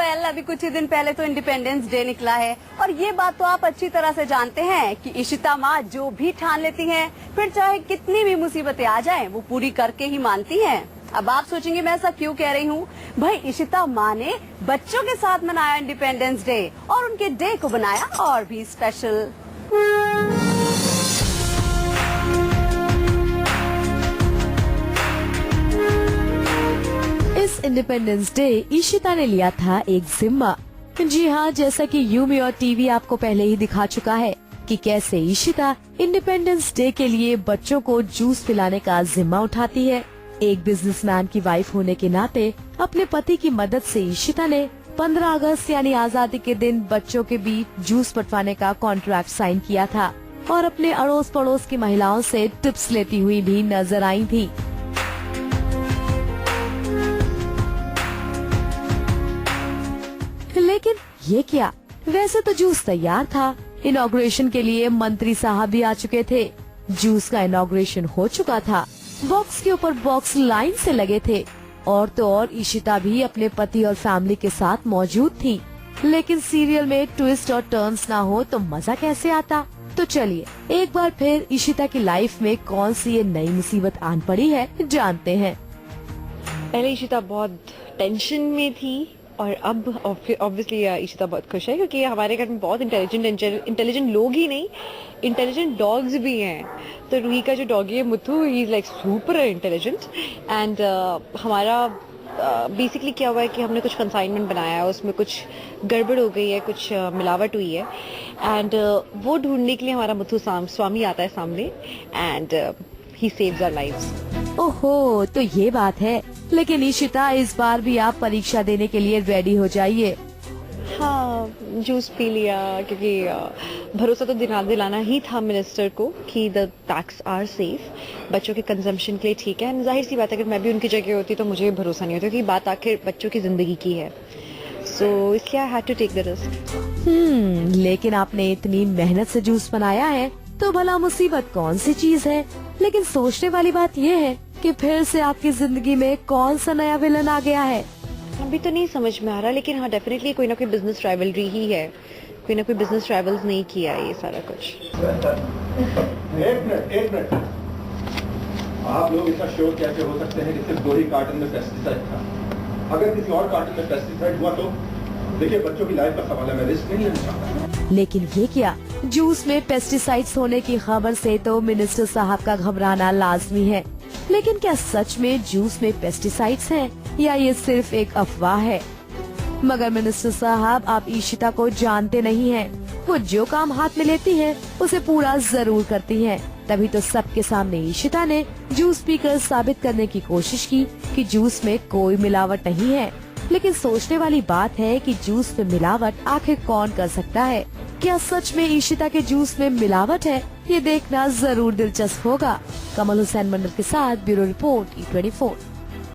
Well, अभी कुछ ही दिन पहले तो इंडिपेंडेंस डे निकला है और ये बात तो आप अच्छी तरह से जानते हैं कि इशिता माँ जो भी ठान लेती हैं, फिर चाहे कितनी भी मुसीबतें आ जाएं, वो पूरी करके ही मानती हैं। अब आप सोचेंगे मैं ऐसा क्यों कह रही हूँ? भाई, इशिता माँ ने बच्चों के साथ मनाया इंडिपेंडेंस डे और उनके डे को बनाया और भी स्पेशल। इस इंडिपेंडेंस डे इशिता ने लिया था एक जिम्मा। जी हाँ, जैसा कि यूमी और टीवी आपको पहले ही दिखा चुका है कि कैसे इशिता इंडिपेंडेंस डे के लिए बच्चों को जूस पिलाने का जिम्मा उठाती है। एक बिजनेसमैन की वाइफ होने के नाते अपने पति की मदद से इशिता ने 15 अगस्त यानी आजादी के दिन बच्चों के बीच जूस बंटवाने का कॉन्ट्रैक्ट साइन किया था और अपने अड़ोस पड़ोस की महिलाओं से टिप्स लेती हुई भी नजर आई थी। लेकिन ये क्या, वैसे तो जूस तैयार था। इनॉग्रेशन के लिए मंत्री साहब भी आ चुके थे। जूस का इनॉग्रेशन हो चुका था। बॉक्स के ऊपर बॉक्स लाइन से लगे थे और तो और इशिता भी अपने पति और फैमिली के साथ मौजूद थी। लेकिन सीरियल में ट्विस्ट और टर्न्स ना हो तो मजा कैसे आता? तो चलिए एक बार फिर इशिता की लाइफ में कौन सी ये नई मुसीबत आन पड़ी है, जानते हैं। पहले इशिता बहुत टेंशन में थी और अब ऑब्वियसली इशिता बहुत खुश है क्योंकि हमारे घर में बहुत इंटेलिजेंट लोग ही नहीं, इंटेलिजेंट डॉग्स भी हैं। तो रूही का जो डॉगी है Muthu, he is like super intelligent and हमारा बेसिकली क्या हुआ है कि हमने कुछ कंसाइनमेंट बनाया है, उसमें कुछ गड़बड़ हो गई है, कुछ मिलावट हुई है एंड वो ढूंढने के लिए हमारा मुथु स्वामी आता है सामने and he saves our lives. ओहो, तो ये बात है। लेकिन इशिता, इस बार भी आप परीक्षा देने के लिए रेडी हो जाइए। हाँ, जूस पी लिया क्योंकि भरोसा तो दिलाना ही था मिनिस्टर को कि द टैक्स आर सेफ, बच्चों के कंजम्पशन के लिए ठीक है। जाहिर सी बात है, अगर मैं भी उनकी जगह होती तो मुझे भरोसा नहीं होता कि बात आखिर बच्चों की जिंदगी की है। सो इसलिए I had to take the risk. लेकिन आपने इतनी मेहनत से जूस बनाया है तो भला मुसीबत कौन सी चीज है? लेकिन सोचने वाली बात यह है कि फिर से आपकी जिंदगी में कौन सा नया विलन आ गया है। अभी तो नहीं समझ में आ रहा, लेकिन हाँ डेफिनेटली कोई ना कोई बिजनेस राइवलरी ही है, कोई ना कोई बिजनेस राइवल्स नहीं किया है ये सारा कुछ। एक मिनट, आप लोग इतना श्योर कैसे हो सकते हैं कि सिर्फ 2 ही कार्टन में पेस्टिसाइड था? अगर किसी और कार्टन में पेस्टिसाइड हुआ तो देखिए, बच्चों की लाइफ का सवाल है, मैं रिस्क नहीं लेना चाहता। लेकिन ये क्या, जूस में पेस्टिसाइड्स होने की खबर से तो मिनिस्टर साहब का घबराना लाजमी है। लेकिन क्या सच में जूस में पेस्टिसाइड्स हैं या ये सिर्फ एक अफवाह है? मगर मिनिस्टर साहब, आप इशिता को जानते नहीं हैं। वो जो काम हाथ में लेती हैं, उसे पूरा जरूर करती हैं। तभी तो सबके सामने इशिता ने जूस पीकर साबित करने की कोशिश की कि जूस में कोई मिलावट नहीं है। लेकिन सोचने वाली बात है कि जूस में मिलावट आखिर कौन कर सकता है? क्या सच में इशिता के जूस में मिलावट है? ये देखना जरूर दिलचस्प होगा। कमल हुसैन मंडल के साथ ब्यूरो रिपोर्ट E24।